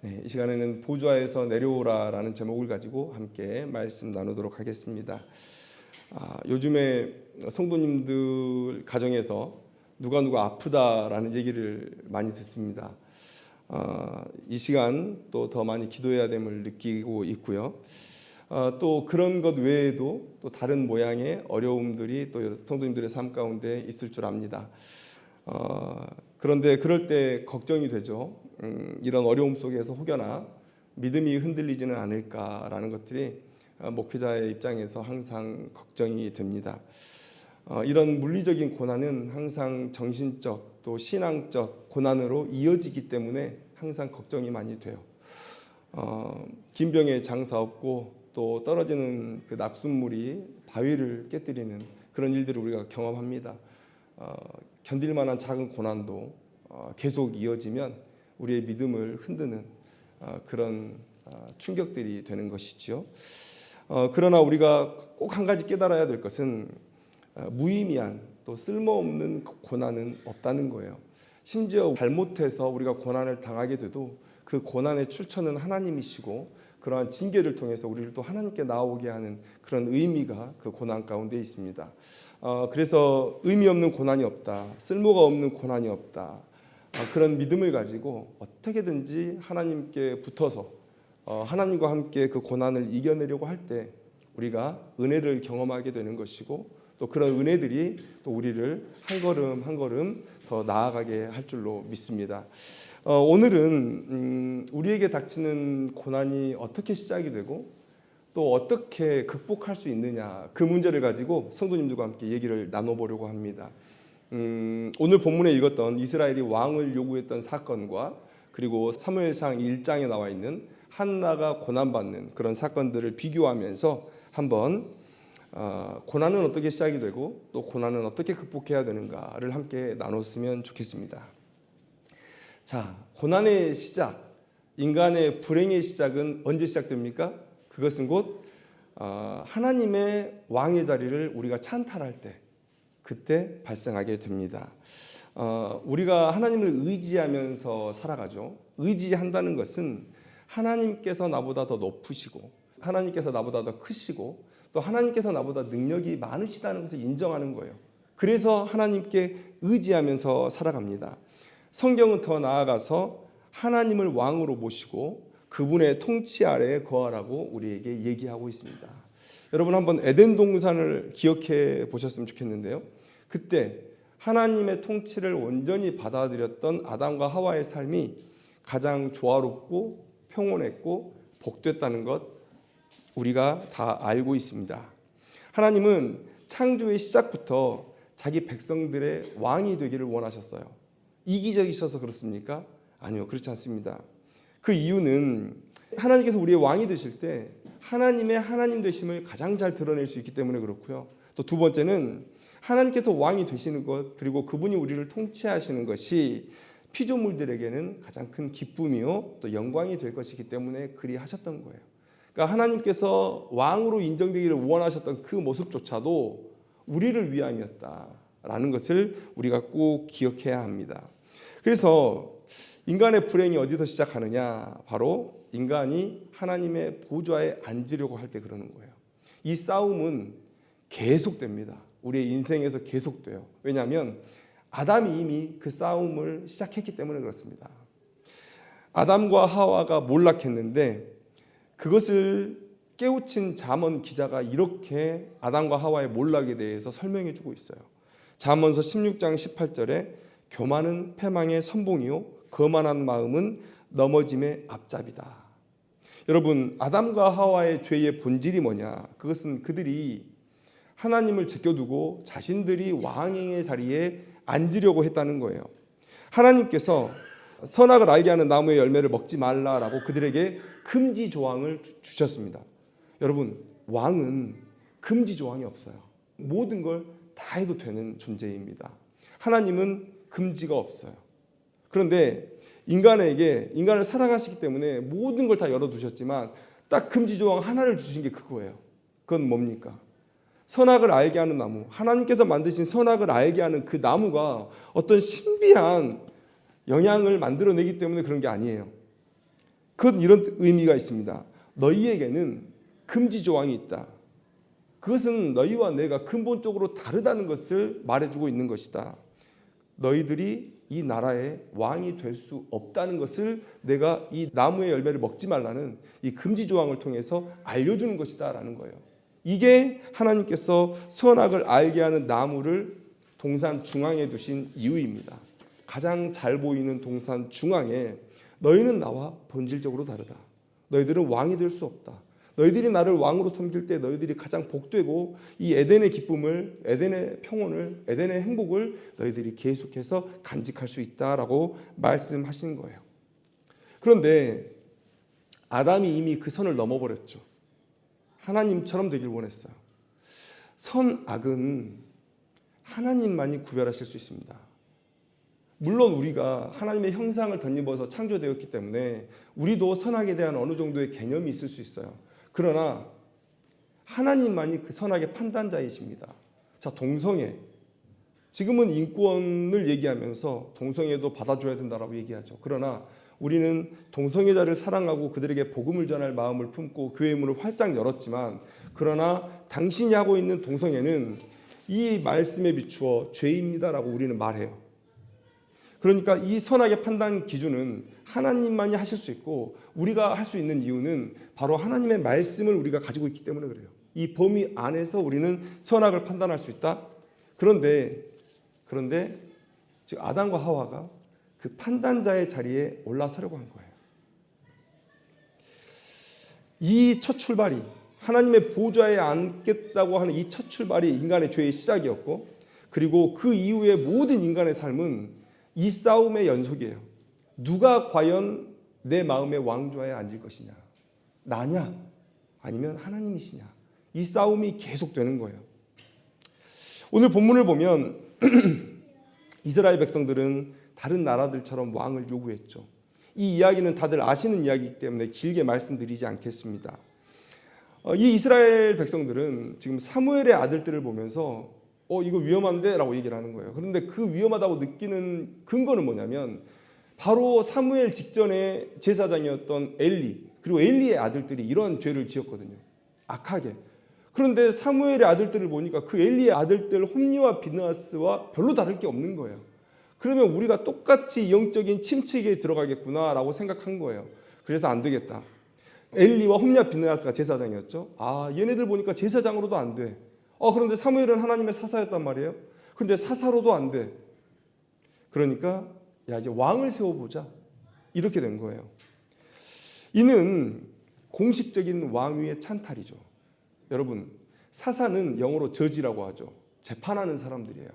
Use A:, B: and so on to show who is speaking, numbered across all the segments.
A: 네, 이 시간에는 보좌에서 내려오라라는 제목을 가지고 함께 말씀 나누도록 하겠습니다. 요즘에 성도님들 가정에서 누가 아프다라는 얘기를 많이 듣습니다. 이 시간 또 더 많이 기도해야 됨을 느끼고 있고요. 또 그런 것 외에도 또 다른 모양의 어려움들이 또 성도님들의 삶 가운데 있을 줄 압니다. 그런데 그럴 때 걱정이 되죠. 이런 어려움 속에서 혹여나 믿음이 흔들리지는 않을까라는 것들이 목회자의 입장에서 항상 걱정이 됩니다. 이런 물리적인 고난은 항상 정신적 또 신앙적 고난으로 이어지기 때문에 항상 걱정이 많이 돼요. 긴 병에 장사 없고 또 떨어지는 그 낙숫물이 바위를 깨뜨리는 그런 일들을 우리가 경험합니다. 견딜 만한 작은 고난도 계속 이어지면 우리의 믿음을 흔드는 그런 충격들이 되는 것이죠. 그러나 우리가 꼭 한 가지 깨달아야 될 것은 무의미한 또 쓸모없는 고난은 없다는 거예요. 심지어 잘못해서 우리가 고난을 당하게 돼도 그 고난의 출처는 하나님이시고 그러한 징계를 통해서 우리를 또 하나님께 나오게 하는 그런 의미가 그 고난 가운데 있습니다. 그래서 의미 없는 고난이 없다, 쓸모가 없는 고난이 없다, 그런 믿음을 가지고 어떻게든지 하나님께 붙어서 하나님과 함께 그 고난을 이겨내려고 할 때 우리가 은혜를 경험하게 되는 것이고 또 그런 은혜들이 또 우리를 한 걸음 한 걸음 더 나아가게 할 줄로 믿습니다. 오늘은 우리에게 닥치는 고난이 어떻게 시작이 되고 또 어떻게 극복할 수 있느냐 그 문제를 가지고 성도님들과 함께 얘기를 나눠보려고 합니다. 오늘 본문에 읽었던 이스라엘이 왕을 요구했던 사건과 그리고 사무엘상 1장에 나와 있는 한나가 고난받는 그런 사건들을 비교하면서 한번 고난은 어떻게 시작이 되고 또 고난은 어떻게 극복해야 되는가를 함께 나눴으면 좋겠습니다. 자, 고난의 시작, 인간의 불행의 시작은 언제 시작됩니까? 그것은 곧 하나님의 왕의 자리를 우리가 찬탈할 때 그때 발생하게 됩니다. 우리가 하나님을 의지하면서 살아가죠. 의지한다는 것은 하나님께서 나보다 더 높으시고 하나님께서 나보다 더 크시고 또 하나님께서 나보다 능력이 많으시다는 것을 인정하는 거예요. 그래서 하나님께 의지하면서 살아갑니다. 성경은 더 나아가서 하나님을 왕으로 모시고 그분의 통치 아래에 거하라고 우리에게 얘기하고 있습니다. 여러분 한번 에덴 동산을 기억해 보셨으면 좋겠는데요. 그때 하나님의 통치를 온전히 받아들였던 아담과 하와의 삶이 가장 조화롭고 평온했고 복됐다는 것 우리가 다 알고 있습니다. 하나님은 창조의 시작부터 자기 백성들의 왕이 되기를 원하셨어요. 이기적이셔서 그렇습니까? 아니요, 그렇지 않습니다. 그 이유는 하나님께서 우리의 왕이 되실 때 하나님의 하나님 되심을 가장 잘 드러낼 수 있기 때문에 그렇고요. 또 두 번째는 하나님께서 왕이 되시는 것 그리고 그분이 우리를 통치하시는 것이 피조물들에게는 가장 큰 기쁨이요 또 영광이 될 것이기 때문에 그리 하셨던 거예요. 그러니까 하나님께서 왕으로 인정되기를 원하셨던 그 모습조차도 우리를 위함이었다라는 것을 우리가 꼭 기억해야 합니다. 그래서 인간의 불행이 어디서 시작하느냐? 바로 인간이 하나님의 보좌에 앉으려고 할 때 그러는 거예요. 이 싸움은 계속됩니다. 우리의 인생에서 계속돼요. 왜냐하면 아담이 이미 그 싸움을 시작했기 때문에 그렇습니다. 아담과 하와가 몰락했는데 그것을 깨우친 잠언 기자가 이렇게 아담과 하와의 몰락에 대해서 설명해 주고 있어요. 잠언서 16장 18절에 교만은 패망의 선봉이요 거만한 마음은 넘어짐의 앞잡이다. 여러분 아담과 하와의 죄의 본질이 뭐냐? 그것은 그들이 하나님을 제껴두고 자신들이 왕의 자리에 앉으려고 했다는 거예요. 하나님께서 선악을 알게 하는 나무의 열매를 먹지 말라라고 그들에게 금지 조항을 주셨습니다. 여러분 왕은 금지 조항이 없어요. 모든 걸 다 해도 되는 존재입니다. 하나님은 금지가 없어요. 그런데 인간을 사랑하시기 때문에 모든 걸 다 열어두셨지만 딱 금지 조항 하나를 주신 게 그거예요. 그건 뭡니까? 선악을 알게 하는 나무, 하나님께서 만드신 선악을 알게 하는 그 나무가 어떤 신비한 영향을 만들어내기 때문에 그런 게 아니에요. 그건 이런 의미가 있습니다. 너희에게는 금지 조항이 있다. 그것은 너희와 내가 근본적으로 다르다는 것을 말해주고 있는 것이다. 너희들이 이 나라의 왕이 될 수 없다는 것을 내가 이 나무의 열매를 먹지 말라는 이 금지 조항을 통해서 알려주는 것이다 라는 거예요. 이게 하나님께서 선악을 알게 하는 나무를 동산 중앙에 두신 이유입니다. 가장 잘 보이는 동산 중앙에 너희는 나와 본질적으로 다르다. 너희들은 왕이 될 수 없다. 너희들이 나를 왕으로 섬길 때 너희들이 가장 복되고 이 에덴의 기쁨을, 에덴의 평온을, 에덴의 행복을 너희들이 계속해서 간직할 수 있다라고 말씀하신 거예요. 그런데 아담이 이미 그 선을 넘어버렸죠. 하나님처럼 되길 원했어요. 선악은 하나님만이 구별하실 수 있습니다. 물론 우리가 하나님의 형상을 덧입어서 창조되었기 때문에 우리도 선악에 대한 어느 정도의 개념이 있을 수 있어요. 그러나 하나님만이 그 선악의 판단자이십니다. 자, 동성애. 지금은 인권을 얘기하면서 동성애도 받아줘야 된다라고 얘기하죠. 그러나 우리는 동성애자를 사랑하고 그들에게 복음을 전할 마음을 품고 교회 문을 활짝 열었지만, 그러나 당신이 하고 있는 동성애는 이 말씀에 비추어 죄입니다라고 우리는 말해요. 그러니까 이 선악의 판단 기준은 하나님만이 하실 수 있고, 우리가 할 수 있는 이유는 바로 하나님의 말씀을 우리가 가지고 있기 때문에 그래요. 이 범위 안에서 우리는 선악을 판단할 수 있다. 그런데 지금 아담과 하와가 그 판단자의 자리에 올라서려고 한 거예요. 이 첫 출발이, 하나님의 보좌에 앉겠다고 하는 이 첫 출발이 인간의 죄의 시작이었고, 그리고 그 이후의 모든 인간의 삶은 이 싸움의 연속이에요. 누가 과연 내 마음의 왕좌에 앉을 것이냐, 나냐 아니면 하나님이시냐, 이 싸움이 계속되는 거예요. 오늘 본문을 보면 이스라엘 백성들은 다른 나라들처럼 왕을 요구했죠. 이 이야기는 다들 아시는 이야기이기 때문에 길게 말씀드리지 않겠습니다. 이 이스라엘 백성들은 지금 사무엘의 아들들을 보면서 이거 위험한데? 라고 얘기를 하는 거예요. 그런데 그 위험하다고 느끼는 근거는 뭐냐면 바로 사무엘 직전에 제사장이었던 엘리, 그리고 엘리의 아들들이 이런 죄를 지었거든요. 악하게. 그런데 사무엘의 아들들을 보니까 그 엘리의 아들들 홈리와 비느하스와 별로 다를 게 없는 거예요. 그러면 우리가 똑같이 영적인 침체기에 들어가겠구나라고 생각한 거예요. 그래서 안 되겠다. 엘리와 홈리와 비느하스가 제사장이었죠. 얘네들 보니까 제사장으로도 안 돼. 그런데 사무엘은 하나님의 사사였단 말이에요. 그런데 사사로도 안 돼. 그러니까 이제 왕을 세워보자. 이렇게 된 거예요. 이는 공식적인 왕위의 찬탈이죠. 여러분, 사사는 영어로 저지라고 하죠. 재판하는 사람들이에요.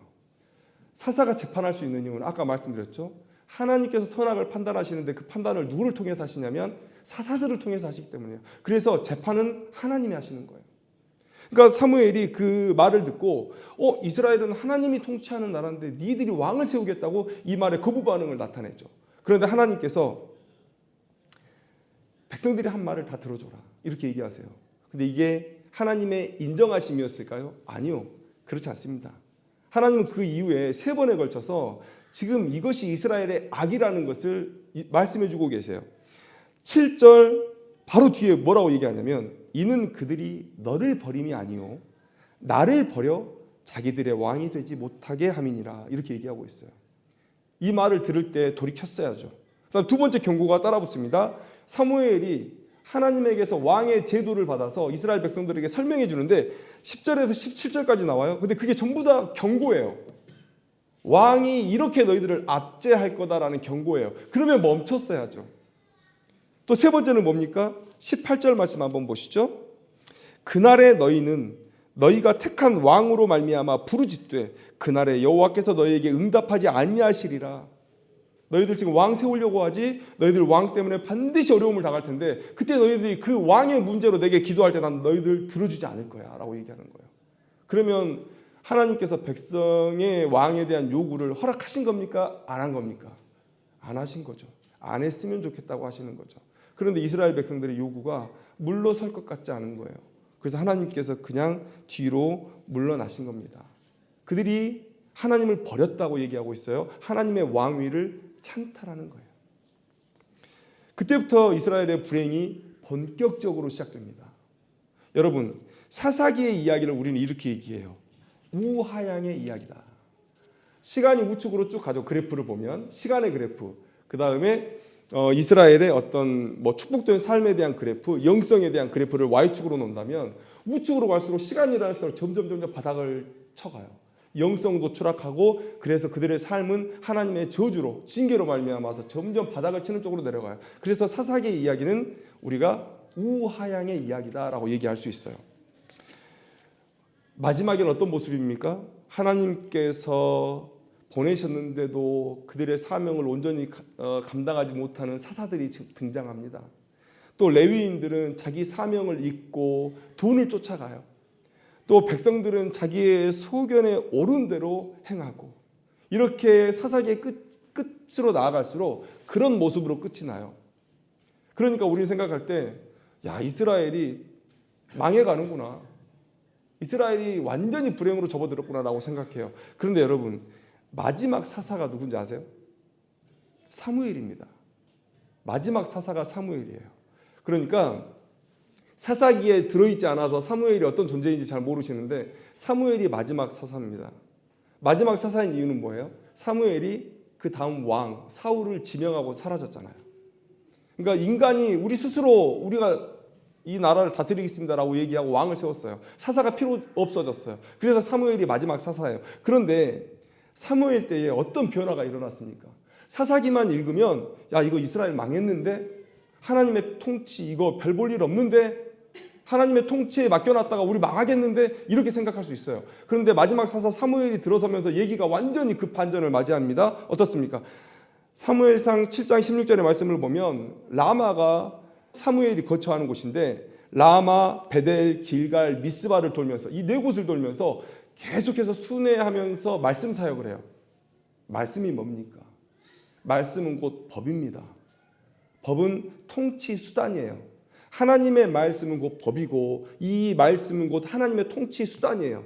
A: 사사가 재판할 수 있는 이유는 아까 말씀드렸죠. 하나님께서 선악을 판단하시는데 그 판단을 누구를 통해서 하시냐면 사사들을 통해서 하시기 때문이에요. 그래서 재판은 하나님이 하시는 거예요. 그러니까 사무엘이 그 말을 듣고 이스라엘은 하나님이 통치하는 나라인데 니들이 왕을 세우겠다고 이 말에 거부 반응을 나타냈죠. 그런데 하나님께서 백성들이 한 말을 다 들어줘라 이렇게 얘기하세요. 근데 이게 하나님의 인정하심이었을까요? 아니요. 그렇지 않습니다. 하나님은 그 이후에 3번에 걸쳐서 지금 이것이 이스라엘의 악이라는 것을 말씀해주고 계세요. 7절 바로 뒤에 뭐라고 얘기하냐면 이는 그들이 너를 버림이 아니요 나를 버려 자기들의 왕이 되지 못하게 함이니라 이렇게 얘기하고 있어요. 이 말을 들을 때 돌이켰어야죠. 그다음 두 번째 경고가 따라붙습니다. 사무엘이 하나님에게서 왕의 제도를 받아서 이스라엘 백성들에게 설명해 주는데 10절에서 17절까지 나와요. 근데 그게 전부 다 경고예요. 왕이 이렇게 너희들을 압제할 거다라는 경고예요. 그러면 멈췄어야죠. 또 세 번째는 뭡니까? 18절 말씀 한번 보시죠. 그날에 너희는 너희가 택한 왕으로 말미암아 부르짖되 그날에 여호와께서 너희에게 응답하지 아니하시리라. 너희들 지금 왕 세우려고 하지 너희들 왕 때문에 반드시 어려움을 당할 텐데 그때 너희들이 그 왕의 문제로 내게 기도할 때 난 너희들 들어주지 않을 거야 라고 얘기하는 거예요. 그러면 하나님께서 백성의 왕에 대한 요구를 허락하신 겁니까? 안 한 겁니까? 안 하신 거죠. 안 했으면 좋겠다고 하시는 거죠. 그런데 이스라엘 백성들의 요구가 물러설 것 같지 않은 거예요. 그래서 하나님께서 그냥 뒤로 물러나신 겁니다. 그들이 하나님을 버렸다고 얘기하고 있어요. 하나님의 왕위를 찬탈하는 거예요. 그때부터 이스라엘의 불행이 본격적으로 시작됩니다. 여러분, 사사기의 이야기를 우리는 이렇게 얘기해요. 우하향의 이야기다. 시간이 우측으로 쭉 가죠. 그래프를 보면 시간의 그래프, 그 다음에 이스라엘의 어떤 축복된 삶에 대한 그래프, 영성에 대한 그래프를 Y축으로 놓는다면 우측으로 갈수록 시간이 지날수록 점점 바닥을 쳐가요. 영성도 추락하고 그래서 그들의 삶은 하나님의 저주로, 징계로 말미암아서 점점 바닥을 치는 쪽으로 내려가요. 그래서 사사기의 이야기는 우리가 우하향의 이야기다라고 얘기할 수 있어요. 마지막에는 어떤 모습입니까? 하나님께서 보내셨는데도 그들의 사명을 온전히 감당하지 못하는 사사들이 등장합니다. 또 레위인들은 자기 사명을 잊고 돈을 쫓아가요. 또 백성들은 자기의 소견에 옳은 대로 행하고, 이렇게 사사기의 끝으로 나아갈수록 그런 모습으로 끝이 나요. 그러니까 우리는 생각할 때, 야, 이스라엘이 망해가는구나, 이스라엘이 완전히 불행으로 접어들었구나라고 생각해요. 그런데 여러분, 마지막 사사가 누군지 아세요? 사무엘입니다. 마지막 사사가 사무엘이에요. 그러니까 사사기에 들어있지 않아서 사무엘이 어떤 존재인지 잘 모르시는데, 사무엘이 마지막 사사입니다. 마지막 사사인 이유는 뭐예요? 사무엘이 그 다음 왕 사울을 지명하고 사라졌잖아요. 그러니까 인간이 우리 스스로 우리가 이 나라를 다스리겠습니다라고 얘기하고 왕을 세웠어요. 사사가 필요 없어졌어요. 그래서 사무엘이 마지막 사사예요. 그런데 사무엘 때에 어떤 변화가 일어났습니까? 사사기만 읽으면, 야, 이거 이스라엘 망했는데, 하나님의 통치 이거 별 볼 일 없는데, 하나님의 통치에 맡겨놨다가 우리 망하겠는데, 이렇게 생각할 수 있어요. 그런데 마지막 사사 사무엘이 들어서면서 얘기가 완전히 급반전을 맞이합니다. 어떻습니까? 사무엘상 7장 16절의 말씀을 보면 라마가 사무엘이 거처하는 곳인데, 라마, 베델, 길갈, 미스바를 돌면서, 이 네 곳을 돌면서 계속해서 순회하면서 말씀 사역을 해요. 말씀이 뭡니까? 말씀은 곧 법입니다. 법은 통치 수단이에요. 하나님의 말씀은 곧 법이고, 이 말씀은 곧 하나님의 통치 수단이에요.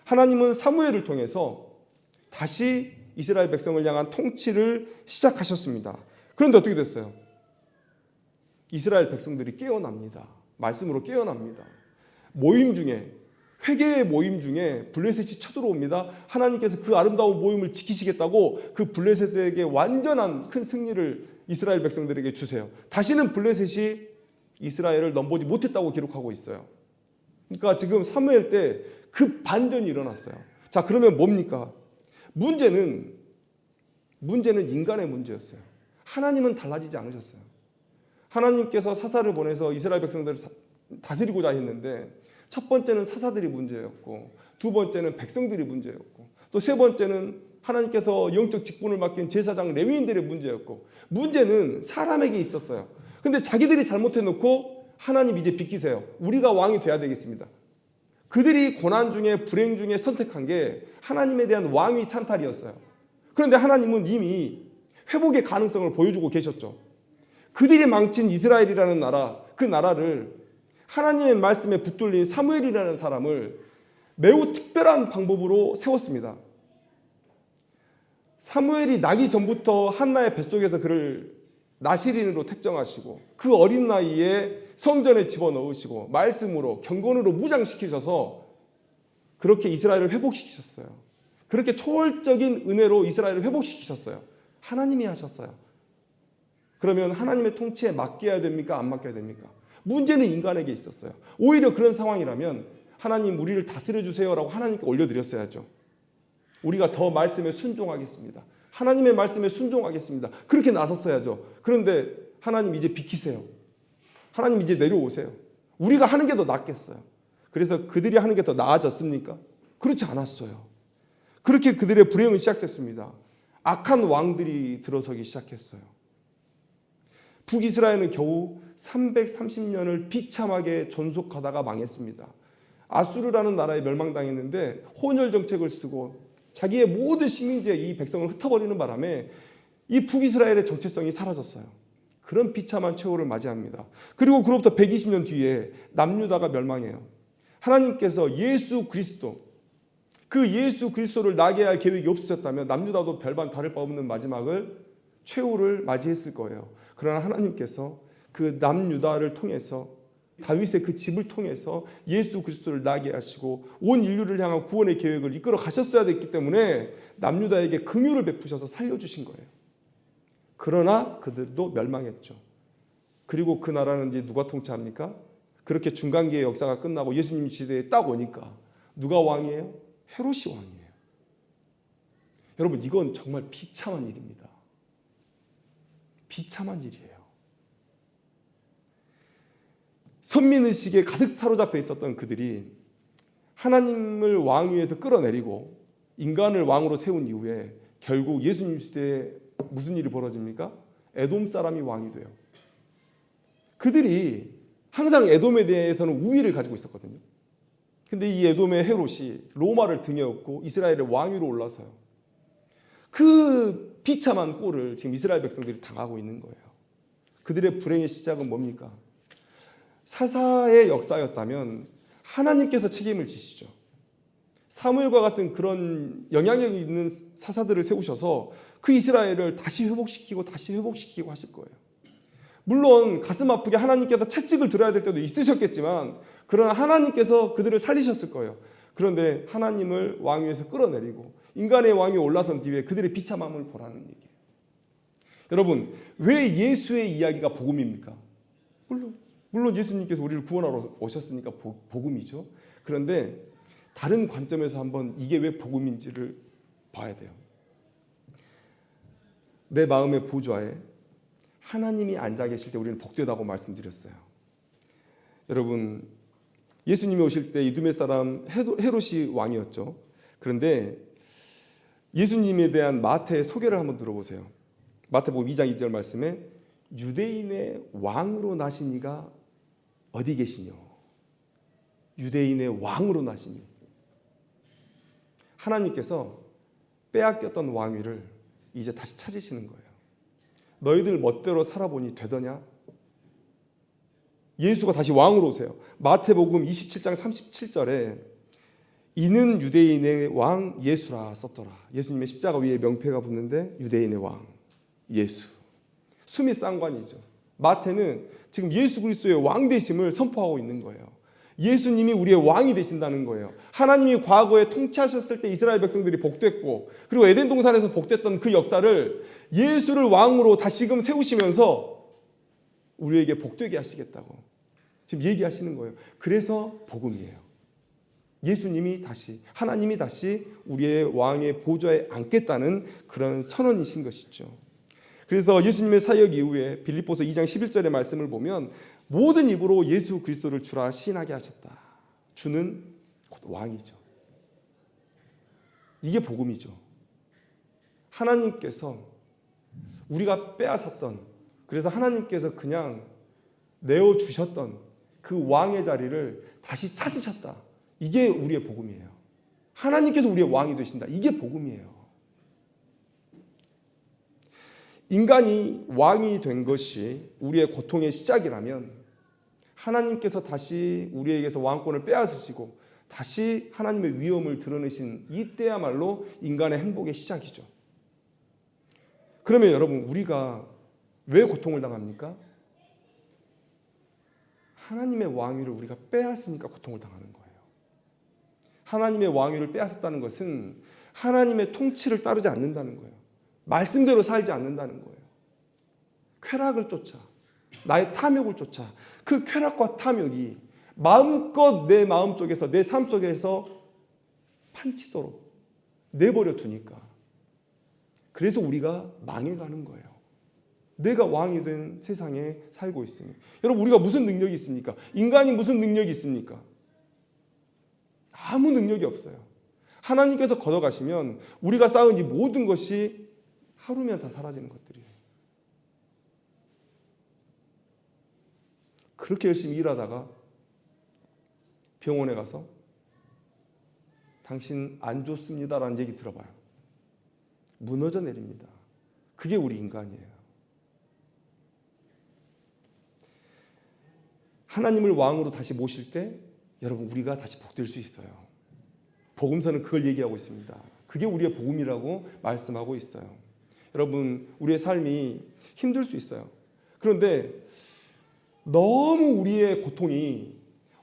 A: 하나님은 사무엘을 통해서 다시 이스라엘 백성을 향한 통치를 시작하셨습니다. 그런데 어떻게 됐어요? 이스라엘 백성들이 깨어납니다. 말씀으로 깨어납니다. 모임 중에, 회개의 모임 중에 블레셋이 쳐들어옵니다. 하나님께서 그 아름다운 모임을 지키시겠다고 그 블레셋에게 완전한 큰 승리를 이스라엘 백성들에게 주세요. 다시는 블레셋이 이스라엘을 넘보지 못했다고 기록하고 있어요. 그러니까 지금 사무엘 때 그 반전이 일어났어요. 자, 그러면 뭡니까? 문제는 인간의 문제였어요. 하나님은 달라지지 않으셨어요. 하나님께서 사사를 보내서 이스라엘 백성들을 다스리고자 했는데, 첫 번째는 사사들이 문제였고, 두 번째는 백성들이 문제였고, 또 세 번째는 하나님께서 영적 직분을 맡긴 제사장 레위인들의 문제였고, 문제는 사람에게 있었어요. 근데 자기들이 잘못해놓고 하나님 이제 비키세요. 우리가 왕이 돼야 되겠습니다. 그들이 고난 중에 불행 중에 선택한 게 하나님에 대한 왕위 찬탈이었어요. 그런데 하나님은 이미 회복의 가능성을 보여주고 계셨죠. 그들이 망친 이스라엘이라는 나라, 그 나라를 하나님의 말씀에 붙들린 사무엘이라는 사람을 매우 특별한 방법으로 세웠습니다. 사무엘이 나기 전부터 한나의 뱃속에서 그를 나시린으로 택정하시고, 그 어린 나이에 성전에 집어넣으시고 말씀으로 경건으로 무장시키셔서 그렇게 이스라엘을 회복시키셨어요. 그렇게 초월적인 은혜로 이스라엘을 회복시키셨어요. 하나님이 하셨어요. 그러면 하나님의 통치에 맡겨야 됩니까? 안 맡겨야 됩니까? 문제는 인간에게 있었어요. 오히려 그런 상황이라면 하나님 우리를 다스려 주세요라고 하나님께 올려드렸어야죠. 우리가 더 말씀에 순종하겠습니다. 하나님의 말씀에 순종하겠습니다. 그렇게 나섰어야죠. 그런데 하나님 이제 비키세요. 하나님 이제 내려오세요. 우리가 하는 게 더 낫겠어요. 그래서 그들이 하는 게 더 나아졌습니까? 그렇지 않았어요. 그렇게 그들의 불행은 시작됐습니다. 악한 왕들이 들어서기 시작했어요. 북이스라엘은 겨우 330년을 비참하게 존속하다가 망했습니다. 아수르라는 나라에 멸망당했는데 혼혈 정책을 쓰고 자기의 모든 식민지에 이 백성을 흩어버리는 바람에 이 북이스라엘의 정체성이 사라졌어요. 그런 비참한 최후를 맞이합니다. 그리고 그로부터 120년 뒤에 남유다가 멸망해요. 하나님께서 예수 그리스도, 그 예수 그리스도를 나게 할 계획이 없으셨다면 남유다도 별반 다를 바 없는 마지막을, 최후를 맞이했을 거예요. 그러나 하나님께서 그 남유다를 통해서 다윗의 그 집을 통해서 예수 그리스도를 나게 하시고 온 인류를 향한 구원의 계획을 이끌어 가셨어야 됐기 때문에 남유다에게 긍휼을 베푸셔서 살려주신 거예요. 그러나 그들도 멸망했죠. 그리고 그 나라는 이제 누가 통치합니까? 그렇게 중간기의 역사가 끝나고 예수님 시대에 딱 오니까 누가 왕이에요? 헤롯이 왕이에요. 여러분, 이건 정말 비참한 일입니다. 비참한 일이에요. 선민의식에 가득 사로잡혀 있었던 그들이 하나님을 왕위에서 끌어내리고 인간을 왕으로 세운 이후에 결국 예수님 시대에 무슨 일이 벌어집니까? 에돔 사람이 왕이 돼요. 그들이 항상 에돔에 대해서는 우위를 가지고 있었거든요. 근데 이 에돔의 헤롯이 로마를 등에 업고 이스라엘의 왕위로 올라서요. 그 비참한 꼴을 지금 이스라엘 백성들이 당하고 있는 거예요. 그들의 불행의 시작은 뭡니까? 사사의 역사였다면 하나님께서 책임을 지시죠. 사무엘과 같은 그런 영향력 있는 사사들을 세우셔서 그 이스라엘을 다시 회복시키고 하실 거예요. 물론 가슴 아프게 하나님께서 채찍을 들어야 될 때도 있으셨겠지만 그러나 하나님께서 그들을 살리셨을 거예요. 그런데 하나님을 왕위에서 끌어내리고 인간의 왕위에 올라선 뒤에 그들의 비참함을 보라는 얘기예요. 여러분, 왜 예수의 이야기가 복음입니까? 물론 예수님께서 우리를 구원하러 오셨으니까 복음이죠. 그런데 다른 관점에서 한번 이게 왜 복음인지를 봐야 돼요. 내 마음의 보좌에 하나님이 앉아 계실 때 우리는 복되다고 말씀드렸어요. 여러분, 예수님이 오실 때 이두메 사람 헤롯이 왕이었죠. 그런데 예수님에 대한 마태의 소개를 한번 들어보세요. 마태복음 2장 2절 말씀에 유대인의 왕으로 나신 이가 어디 계시뇨? 유대인의 왕으로 나시니. 하나님께서 빼앗겼던 왕위를 이제 다시 찾으시는 거예요. 너희들 멋대로 살아보니 되더냐? 예수가 다시 왕으로 오세요. 마태복음 27장 37절에 이는 유대인의 왕 예수라 썼더라. 예수님의 십자가 위에 명패가 붙는데 유대인의 왕 예수. 수미 쌍관이죠. 마태는 지금 예수 그리스도의 왕 되심을 선포하고 있는 거예요. 예수님이 우리의 왕이 되신다는 거예요. 하나님이 과거에 통치하셨을 때 이스라엘 백성들이 복됐고 그리고 에덴 동산에서 복됐던 그 역사를 예수를 왕으로 다시금 세우시면서 우리에게 복되게 하시겠다고 지금 얘기하시는 거예요. 그래서 복음이에요. 예수님이 다시 하나님이 다시 우리의 왕의 보좌에 앉겠다는 그런 선언이신 것이죠. 그래서 예수님의 사역 이후에 빌립보서 2장 11절의 말씀을 보면 모든 입으로 예수 그리스도를 주라 시인하게 하셨다. 주는 곧 왕이죠. 이게 복음이죠. 하나님께서 우리가 빼앗았던 그래서 하나님께서 그냥 내어주셨던 그 왕의 자리를 다시 찾으셨다. 이게 우리의 복음이에요. 하나님께서 우리의 왕이 되신다. 이게 복음이에요. 인간이 왕이 된 것이 우리의 고통의 시작이라면 하나님께서 다시 우리에게서 왕권을 빼앗으시고 다시 하나님의 위엄을 드러내신 이때야말로 인간의 행복의 시작이죠. 그러면 여러분, 우리가 왜 고통을 당합니까? 하나님의 왕위를 우리가 빼앗으니까 고통을 당하는 거예요. 하나님의 왕위를 빼앗았다는 것은 하나님의 통치를 따르지 않는다는 거예요. 말씀대로 살지 않는다는 거예요. 쾌락을 쫓아, 나의 탐욕을 쫓아 그 쾌락과 탐욕이 마음껏 내 마음속에서 내 삶 속에서 판치도록 내버려 두니까 그래서 우리가 망해가는 거예요. 내가 왕이 된 세상에 살고 있으니 여러분, 우리가 무슨 능력이 있습니까? 인간이 무슨 능력이 있습니까? 아무 능력이 없어요. 하나님께서 걷어가시면 우리가 쌓은 이 모든 것이 하루면 다 사라지는 것들이에요. 그렇게 열심히 일하다가 병원에 가서 당신 안 좋습니다라는 얘기 들어봐요. 무너져 내립니다. 그게 우리 인간이에요. 하나님을 왕으로 다시 모실 때 여러분, 우리가 다시 복될 수 있어요. 복음서는 그걸 얘기하고 있습니다. 그게 우리의 복음이라고 말씀하고 있어요. 여러분, 우리의 삶이 힘들 수 있어요. 그런데 너무 우리의 고통이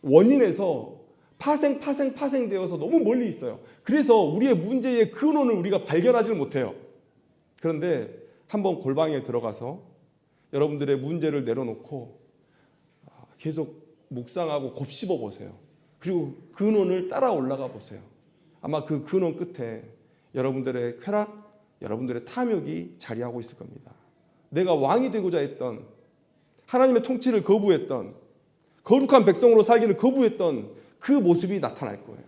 A: 원인에서 파생되어서 너무 멀리 있어요. 그래서 우리의 문제의 근원을 우리가 발견하지를 못해요. 그런데 한번 골방에 들어가서 여러분들의 문제를 내려놓고 계속 묵상하고 곱씹어 보세요. 그리고 근원을 따라 올라가 보세요. 아마 그 근원 끝에 여러분들의 쾌락, 여러분들의 탐욕이 자리하고 있을 겁니다. 내가 왕이 되고자 했던, 하나님의 통치를 거부했던, 거룩한 백성으로 살기를 거부했던 그 모습이 나타날 거예요.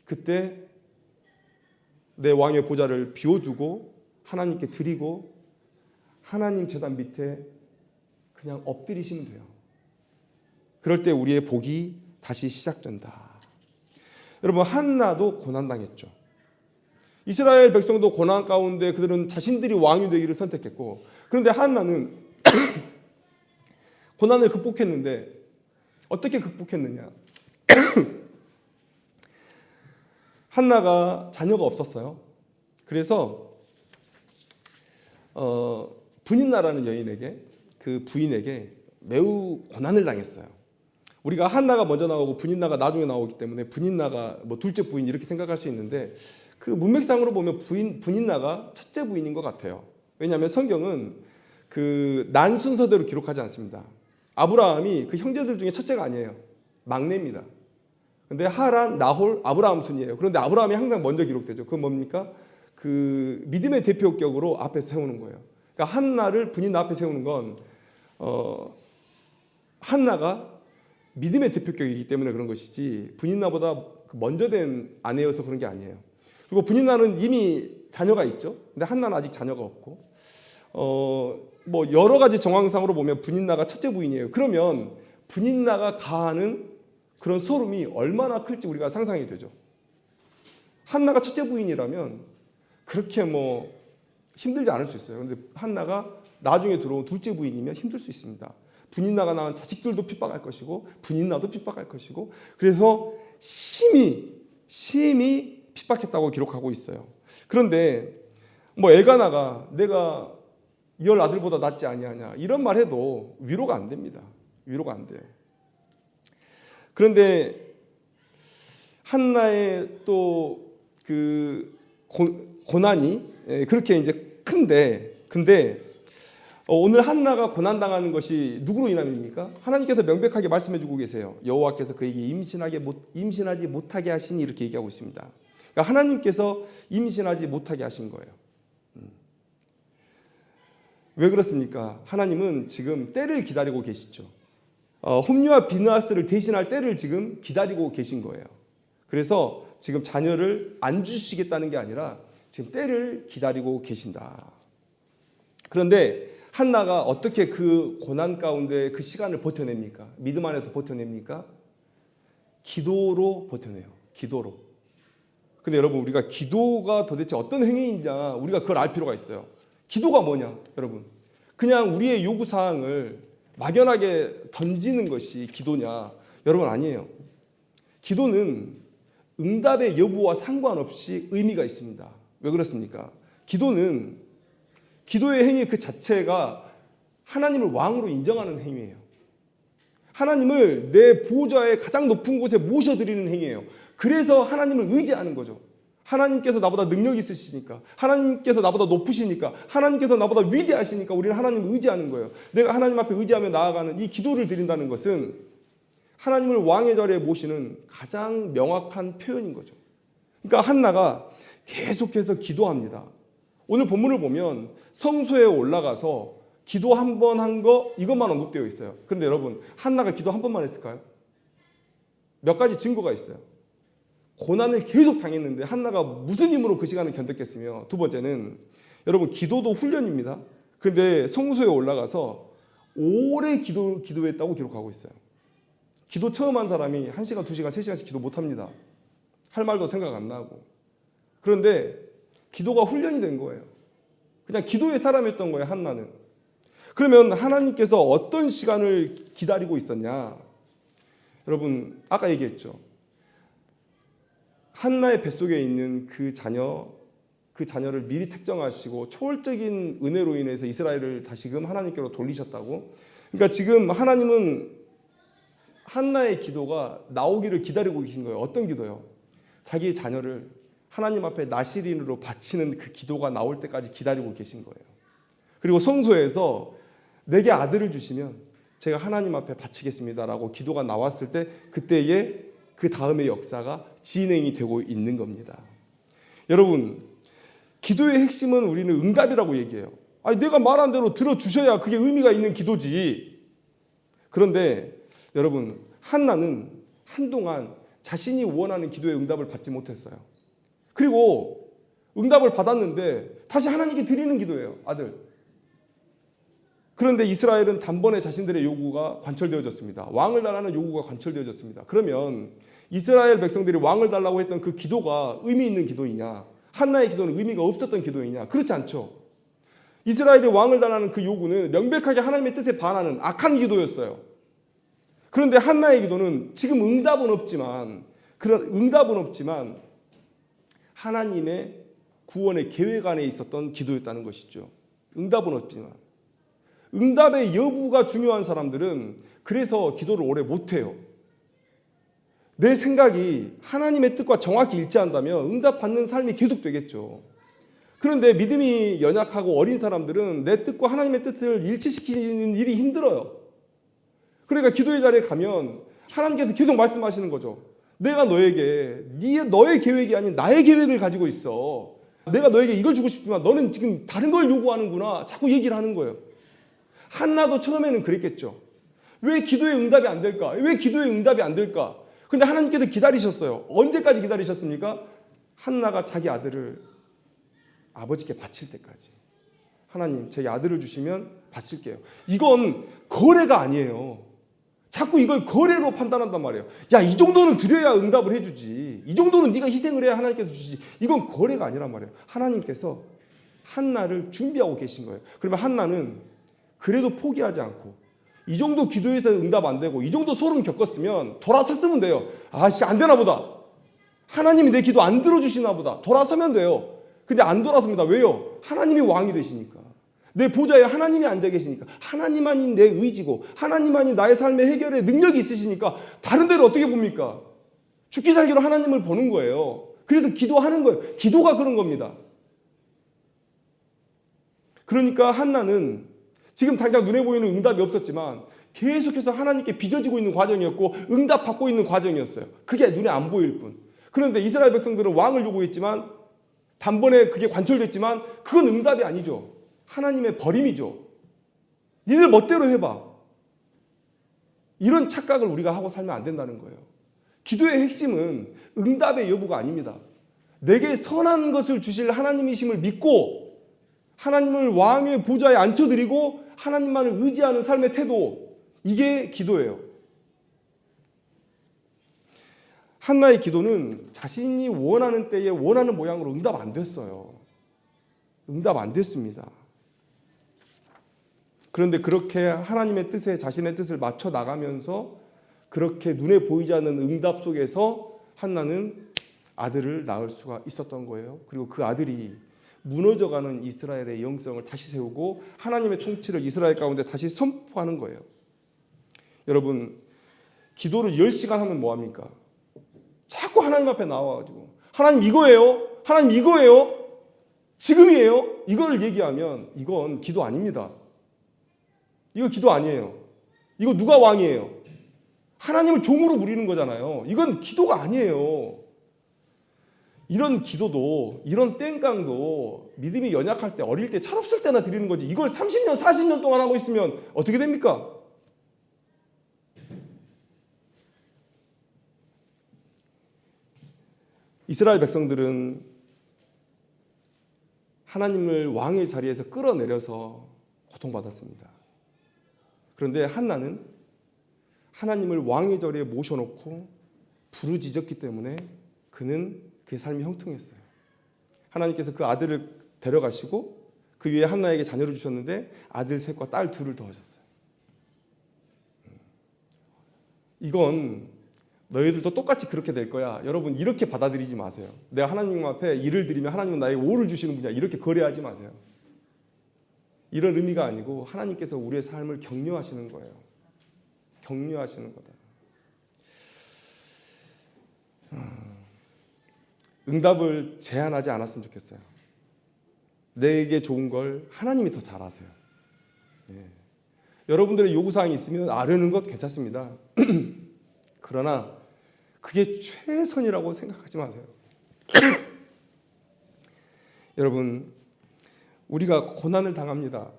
A: 그때 내 왕의 보좌를 비워주고 하나님께 드리고 하나님 제단 밑에 그냥 엎드리시면 돼요. 그럴 때 우리의 복이 다시 시작된다. 여러분, 한나도 고난당했죠. 이스라엘 백성도 고난 가운데 그들은 자신들이 왕이 되기를 선택했고, 그런데 한나는 고난을 극복했는데 어떻게 극복했느냐? 한나가 자녀가 없었어요. 그래서 분인나라는 여인에게, 그 부인에게 매우 고난을 당했어요. 우리가 한나가 먼저 나오고 분인나가 나중에 나오기 때문에 분인나가 뭐 둘째 부인 이렇게 생각할 수 있는데, 그 문맥상으로 보면 분인나가 첫째 부인인 것 같아요. 왜냐하면 성경은 그 난 순서대로 기록하지 않습니다. 아브라함이 그 형제들 중에 첫째가 아니에요. 막내입니다. 근데 하란, 나홀, 아브라함 순이에요. 그런데 아브라함이 항상 먼저 기록되죠. 그건 뭡니까? 그 믿음의 대표격으로 앞에 세우는 거예요. 그러니까 한나를 분인나 앞에 세우는 건 한나가 믿음의 대표격이기 때문에 그런 것이지 분인나보다 먼저 된 아내여서 그런 게 아니에요. 그리고 분인나는 이미 자녀가 있죠. 근데 한나는 아직 자녀가 없고, 뭐 여러 가지 정황상으로 보면 분인나가 첫째 부인이에요. 그러면 분인나가 가하는 그런 소름이 얼마나 클지 우리가 상상이 되죠. 한나가 첫째 부인이라면 그렇게 뭐 힘들지 않을 수 있어요. 그런데 한나가 나중에 들어온 둘째 부인이면 힘들 수 있습니다. 분인나가 낳은 자식들도 핍박할 것이고 분인나도 핍박할 것이고, 그래서 심히 핍박했다고 기록하고 있어요. 그런데 뭐 엘가나가 내가 열 아들보다 낫지 아니하냐 이런 말 해도 위로가 안 됩니다. 위로가 안 돼요. 그런데 한나의 또 그 고난이 그렇게 이제 근데 오늘 한나가 고난당하는 것이 누구로 인함입니까? 하나님께서 명백하게 말씀해주고 계세요. 여호와께서 그에게 임신하지 못하게 하시니 이렇게 얘기하고 있습니다. 그러니까 하나님께서 임신하지 못하게 하신 거예요. 왜 그렇습니까? 하나님은 지금 때를 기다리고 계시죠. 홈리와 비느하스를 대신할 때를 지금 기다리고 계신 거예요. 그래서 지금 자녀를 안 주시겠다는 게 아니라 지금 때를 기다리고 계신다. 그런데 한나가 어떻게 그 고난 가운데 그 시간을 버텨냅니까? 믿음 안에서 버텨냅니까? 기도로 버텨내요. 기도로. 근데 여러분, 우리가 기도가 도대체 어떤 행위인지 우리가 그걸 알 필요가 있어요. 기도가 뭐냐, 여러분? 그냥 우리의 요구사항을 막연하게 던지는 것이 기도냐? 여러분, 아니에요. 기도는 응답의 여부와 상관없이 의미가 있습니다. 왜 그렇습니까? 기도의 행위 그 자체가 하나님을 왕으로 인정하는 행위예요. 하나님을 내 보좌의 가장 높은 곳에 모셔드리는 행위예요. 그래서 하나님을 의지하는 거죠. 하나님께서 나보다 능력이 있으시니까, 하나님께서 나보다 높으시니까, 하나님께서 나보다 위대하시니까 우리는 하나님을 의지하는 거예요. 내가 하나님 앞에 의지하며 나아가는 이 기도를 드린다는 것은 하나님을 왕의 자리에 모시는 가장 명확한 표현인 거죠. 그러니까 한나가 계속해서 기도합니다. 오늘 본문을 보면 성소에 올라가서 기도 한 번 한 거 이것만 언급되어 있어요. 그런데 여러분, 한나가 기도 한 번만 했을까요? 몇 가지 증거가 있어요. 고난을 계속 당했는데 한나가 무슨 힘으로 그 시간을 견뎠겠으며, 두 번째는 여러분, 기도도 훈련입니다. 그런데 성소에 올라가서 오래 기도했다고 기록하고 있어요. 기도 처음 한 사람이 1시간, 2시간, 3시간씩 기도 못합니다. 할 말도 생각 안 나고. 그런데 기도가 훈련이 된 거예요. 그냥 기도의 사람이었던 거예요, 한나는. 그러면 하나님께서 어떤 시간을 기다리고 있었냐? 여러분, 아까 얘기했죠. 한나의 뱃속에 있는 그 자녀 그 자녀를 미리 택정하시고 초월적인 은혜로 인해서 이스라엘을 다시금 하나님께로 돌리셨다고. 그러니까 지금 하나님은 한나의 기도가 나오기를 기다리고 계신 거예요. 어떤 기도요? 자기의 자녀를 하나님 앞에 나실인으로 바치는 그 기도가 나올 때까지 기다리고 계신 거예요. 그리고 성소에서 내게 아들을 주시면 제가 하나님 앞에 바치겠습니다라고 기도가 나왔을 때 그때에 그 다음의 역사가 진행이 되고 있는 겁니다. 여러분, 기도의 핵심은 우리는 응답이라고 얘기해요. 아니, 내가 말한 대로 들어주셔야 그게 의미가 있는 기도지. 그런데 여러분, 한나는 한동안 자신이 원하는 기도의 응답을 받지 못했어요. 그리고 응답을 받았는데 다시 하나님께 드리는 기도예요. 아들. 그런데 이스라엘은 단번에 자신들의 요구가 관철되어졌습니다. 왕을 달라는 요구가 관철되어졌습니다. 그러면 이스라엘 백성들이 왕을 달라고 했던 그 기도가 의미 있는 기도이냐? 한나의 기도는 의미가 없었던 기도이냐? 그렇지 않죠. 이스라엘이 왕을 달라는 그 요구는 명백하게 하나님의 뜻에 반하는 악한 기도였어요. 그런데 한나의 기도는 지금 응답은 없지만 하나님의 구원의 계획 안에 있었던 기도였다는 것이죠. 응답은 없지만. 응답의 여부가 중요한 사람들은 그래서 기도를 오래 못해요. 내 생각이 하나님의 뜻과 정확히 일치한다면 응답받는 삶이 계속되겠죠. 그런데 믿음이 연약하고 어린 사람들은 내 뜻과 하나님의 뜻을 일치시키는 일이 힘들어요. 그러니까 기도의 자리에 가면 하나님께서 계속 말씀하시는 거죠. 내가 너에게 너의 계획이 아닌 나의 계획을 가지고 있어. 내가 너에게 이걸 주고 싶지만 너는 지금 다른 걸 요구하는구나. 자꾸 얘기를 하는 거예요. 한나도 처음에는 그랬겠죠. 왜 기도의 응답이 안 될까? 왜 기도의 응답이 안 될까? 근데 하나님께서 기다리셨어요. 언제까지 기다리셨습니까? 한나가 자기 아들을 아버지께 바칠 때까지. 하나님, 제 아들을 주시면 바칠게요. 이건 거래가 아니에요. 자꾸 이걸 거래로 판단한단 말이에요. 야, 이 정도는 드려야 응답을 해주지. 이 정도는 네가 희생을 해야 하나님께서 주시지. 이건 거래가 아니란 말이에요. 하나님께서 한나를 준비하고 계신 거예요. 그러면 한나는 그래도 포기하지 않고 이 정도 기도해서 응답 안 되고 이 정도 소름 겪었으면 돌아섰으면 돼요. 아씨, 안 되나 보다. 하나님이 내 기도 안 들어주시나 보다. 돌아서면 돼요. 근데 안 돌아섭니다. 왜요? 하나님이 왕이 되시니까. 내 보좌에 하나님이 앉아 계시니까. 하나님만이 내 의지고 하나님만이 나의 삶의 해결에 능력이 있으시니까 다른 데를 어떻게 봅니까? 죽기 살기로 하나님을 보는 거예요. 그래서 기도하는 거예요. 기도가 그런 겁니다. 그러니까 한나는 지금 당장 눈에 보이는 응답이 없었지만 계속해서 하나님께 빚어지고 있는 과정이었고 응답받고 있는 과정이었어요. 그게 눈에 안 보일 뿐. 그런데 이스라엘 백성들은 왕을 요구했지만 단번에 그게 관철됐지만 그건 응답이 아니죠. 하나님의 버림이죠. 니들 멋대로 해봐. 이런 착각을 우리가 하고 살면 안 된다는 거예요. 기도의 핵심은 응답의 여부가 아닙니다. 내게 선한 것을 주실 하나님이심을 믿고 하나님을 왕의 보좌에 앉혀드리고 하나님만을 의지하는 삶의 태도, 이게 기도예요. 한나의 기도는 자신이 원하는 때에 원하는 모양으로 응답 안 됐어요. 응답 안 됐습니다. 그런데 그렇게 하나님의 뜻에 자신의 뜻을 맞춰 나가면서 그렇게 눈에 보이지 않는 응답 속에서 한나는 아들을 낳을 수가 있었던 거예요. 그리고 그 아들이 무너져가는 이스라엘의 영성을 다시 세우고 하나님의 통치를 이스라엘 가운데 다시 선포하는 거예요. 여러분, 기도를 10시간 하면 뭐합니까? 자꾸 하나님 앞에 나와가지고 하나님 이거예요? 하나님 이거예요? 지금이에요? 이걸 얘기하면 이건 기도 아닙니다. 이거 기도 아니에요. 이거 누가 왕이에요? 하나님을 종으로 부리는 거잖아요. 이건 기도가 아니에요. 이런 기도도, 이런 땡깡도 믿음이 연약할 때, 어릴 때, 철없을 때나 드리는 거지. 이걸 30년, 40년 동안 하고 있으면 어떻게 됩니까? 이스라엘 백성들은 하나님을 왕의 자리에서 끌어내려서 고통받았습니다. 그런데 한나는 하나님을 왕의 자리에 모셔놓고 부르짖었기 때문에 그는 그의 삶이 형통했어요. 하나님께서 그 아들을 데려가시고 그 위에 한나에게 자녀를 주셨는데 아들 셋과 딸 둘을 더하셨어요. 이건 너희들도 똑같이 그렇게 될 거야. 여러분 이렇게 받아들이지 마세요. 내가 하나님 앞에 일을 드리면 하나님은 나에게 오를 주시는 분이야. 이렇게 거래하지 마세요. 이런 의미가 아니고 하나님께서 우리의 삶을 격려하시는 거예요. 격려하시는 거다. 응답을 제한하지 않았으면 좋겠어요. 내게 좋은 걸 하나님이 더 잘 아세요. 예. 여러분들의 요구사항이 있으면 아뢰는 것 괜찮습니다. 그러나 그게 최선이라고 생각하지 마세요. 여러분, 우리가 고난을 당합니다.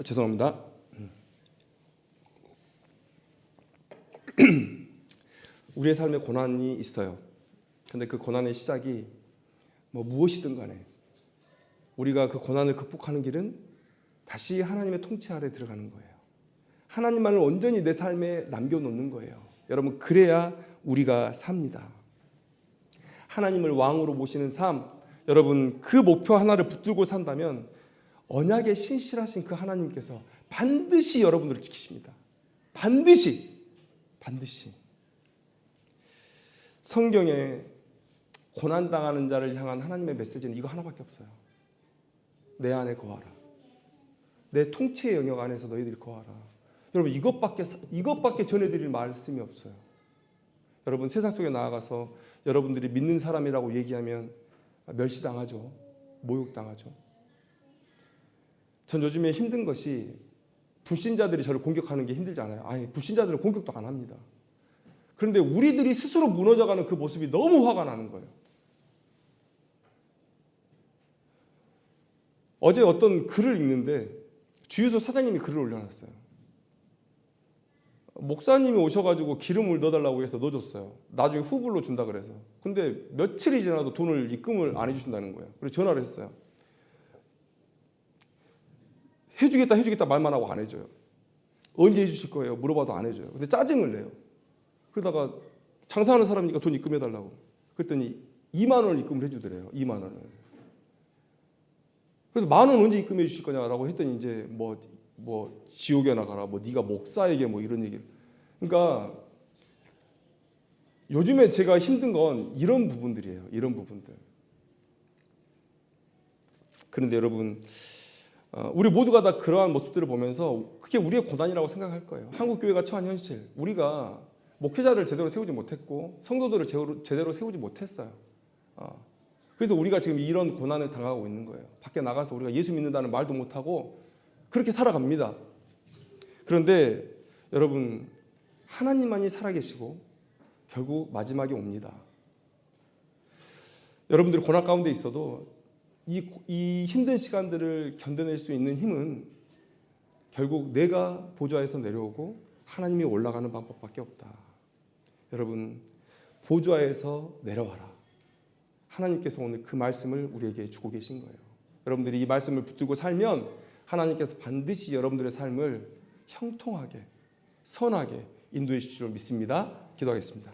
A: 죄송합니다. 우리의 삶에 고난이 있어요. 근데 그 고난의 시작이 무엇이든 간에 우리가 그 고난을 극복하는 길은 다시 하나님의 통치 아래 들어가는 거예요. 하나님만을 온전히 내 삶에 남겨놓는 거예요. 여러분, 그래야 우리가 삽니다. 하나님을 왕으로 모시는 삶, 여러분 그 목표 하나를 붙들고 산다면 언약에 신실하신 그 하나님께서 반드시 여러분들을 지키십니다. 반드시. 성경에 고난당하는 자를 향한 하나님의 메시지는 이거 하나밖에 없어요. 내 안에 거하라. 내 통치의 영역 안에서 너희들이 거하라. 여러분 이것밖에 전해드릴 말씀이 없어요. 여러분 세상 속에 나아가서 여러분들이 믿는 사람이라고 얘기하면 멸시당하죠. 모욕당하죠. 전 요즘에 힘든 것이 불신자들이 저를 공격하는 게 힘들지 않아요. 아니 불신자들은 공격도 안 합니다. 그런데 우리들이 스스로 무너져가는 그 모습이 너무 화가 나는 거예요. 어제 어떤 글을 읽는데 주유소 사장님이 글을 올려놨어요. 목사님이 오셔가지고 기름을 넣어달라고 해서 넣어줬어요. 나중에 후불로 준다 그래서. 근데 며칠이 지나도 돈을 입금을 안 해주신다는 거예요. 그래서 전화를 했어요. 해주겠다 말만 하고 안 해줘요. 언제 해주실 거예요? 물어봐도 안 해줘요. 근데 짜증을 내요. 그러다가 장사하는 사람이니까 돈 입금해달라고. 그랬더니 2만 원을 입금을 해주더래요. 2만 원을. 그래서 10,000원 언제 입금해 주실 거냐라고 했더니 이제 뭐 지옥에 나가라, 네가 목사에게 이런 얘기. 그러니까 요즘에 제가 힘든 건 이런 부분들이에요. 이런 부분들. 그런데 여러분, 우리 모두가 다 그러한 모습들을 보면서 그게 우리의 고난이라고 생각할 거예요. 한국 교회가 처한 현실, 우리가 목회자를 제대로 세우지 못했고 성도들을 제대로 세우지 못했어요. 그래서 우리가 지금 이런 고난을 당하고 있는 거예요. 밖에 나가서 우리가 예수 믿는다는 말도 못하고 그렇게 살아갑니다. 그런데 여러분, 하나님만이 살아계시고 결국 마지막이 옵니다. 여러분들이 고난 가운데 있어도 이 힘든 시간들을 견뎌낼 수 있는 힘은 결국 내가 보좌에서 내려오고 하나님이 올라가는 방법밖에 없다. 여러분, 보좌에서 내려와라. 하나님께서 오늘 그 말씀을 우리에게 주고 계신 거예요. 여러분들이 이 말씀을 붙들고 살면 하나님께서 반드시 여러분들의 삶을 형통하게, 선하게 인도해 주실 줄 믿습니다. 기도하겠습니다.